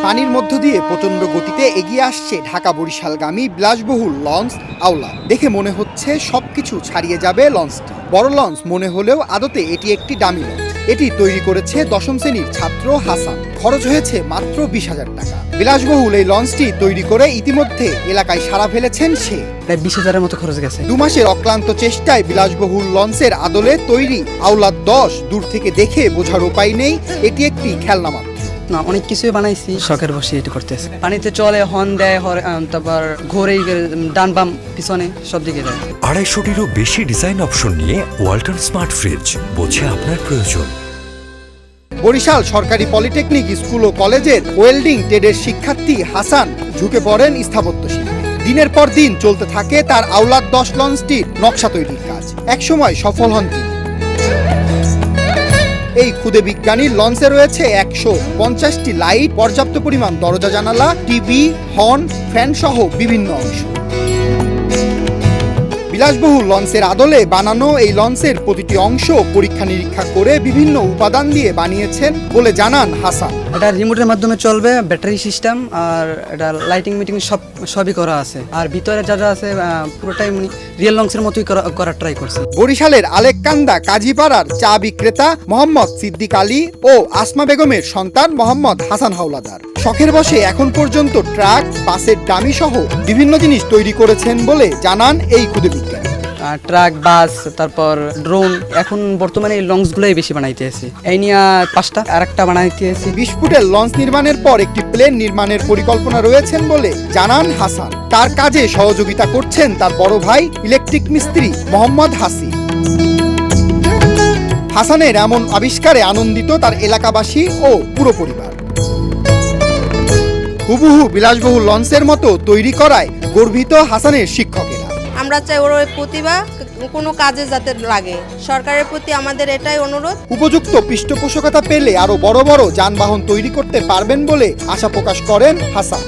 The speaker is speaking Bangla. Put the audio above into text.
পানির মধ্য দিয়ে প্রচণ্ড গতিতে এগিয়ে আসছে ঢাকা বরিশালগামী বিলাসবহুল লঞ্চ আওলা। দেখে মনে হচ্ছে সবকিছু ছাড়িয়ে যাবে লঞ্চটি। বড় লঞ্চ মনে হলেও আদতে এটি একটি ডামি লঞ্চ। এটি তৈরি করেছে ১০ম শ্রেণীর ছাত্র হাসান। খরচ হয়েছে মাত্র ২০,০০০ টাকা। বিলাসবহুল এই লঞ্চটি তৈরি করে ইতিমধ্যে এলাকায় সাড়া ফেলেছেন সে। প্রায় ২০,০০০-এর মতো খরচ গেছে। ২ মাসের অক্লান্ত চেষ্টায় বিলাসবহুল লঞ্চের আদলে তৈরি আওলা ১০ দূর থেকে দেখে বোঝার উপায় নেই এটি একটি খেলনা মাত্র। না, অনেক কিছুই বানাইছি, শখের বসে এটি করতেছে। পানিতে চলে, হর্ন দেয়, তারপর ঘোরে, ডান বাম পিছনে সব দিকে যায়। ২৫০টিরও বেশি ডিজাইন অপশন নিয়ে ওয়ালটন স্মার্ট ফ্রিজ, বোঝে আপনার প্রয়োজন। বরিশাল সরকারি পলিটেকনিক স্কুল ও কলেজের ওয়েল্ডিং ট্রেডের শিক্ষার্থী হাসান ঝুঁকে পড়েন স্থাপত্য শিল্পে। দিনের পর দিন চলতে থাকে তার আওলা ১০ লঞ্চটির নকশা তৈরির কাজ। একসময় সফল হন তিনি। এই ক্ষুদে বিজ্ঞানীর লঞ্চে রয়েছে ১৫০টি লাইট, পর্যাপ্ত পরিমাণ দরজা জানালা, টিভি, হর্ন, ফ্যান সহ বিভিন্ন অংশ। বিলাসবহুল লঞ্চের আদলে বানানো এই লঞ্চের প্রতিটি অংশ পরীক্ষা নিরীক্ষা করে বিভিন্ন উপাদান দিয়ে বানিয়েছেন বলে জানান হাসান। এটা রিমোটের মাধ্যমে চলবে, ব্যাটারি সিস্টেম, আর এটা লাইটিং মিটিং সবই করা আছে। আর ভিতরে যা যা আছে পুরোটাই রিয়েল লঞ্চের মতোই করার ট্রাই করছে। বরিশালের আলেককান্দা কাজীপাড়ার চা বিক্রেতা মোহাম্মদ সিদ্দিক আলী ও আসমা বেগমের সন্তান মোহাম্মদ হাসান হাওলাদার শখের বশে এখন পর্যন্ত ট্রাক, বাসের ডামি সহ বিভিন্ন জিনিস তৈরি করেছেন বলে জানান এই ক্ষুদে বিজ্ঞানী। ট্রাক, বাস, তারপর ড্রোন, এখন বর্তমানে এই লঞ্চগুলোই বেশি বানাইতে আছি। এই নিয়ে ৫টা, আর একটা বানাইতে আছি। ২০ ফুটের লঞ্চ নির্মাণের পর একটি প্লেন নির্মাণের পরিকল্পনা রয়েছেন বলে জানান হাসান। তার কাজে সহযোগিতা করছেন তার বড় ভাই ইলেকট্রিক মিস্ত্রি মোহাম্মদ হাসি। হাসানের এমন আবিষ্কারে আনন্দিত তার এলাকাবাসী ও পুরো পরিবার। হুবহু বিলাসবহুল লঞ্চের মতো তৈরি করায় গর্বিত হাসানের শিক্ষকেরা। আমরা চাই ওর প্রতিভা কোনো কাজে যাতে লাগে। সরকারের প্রতি আমাদের এটাই অনুরোধ। উপযুক্ত পৃষ্ঠপোষকতা পেলে আরো বড় বড় যানবাহন তৈরি করতে পারবেন বলে আশা প্রকাশ করেন হাসান।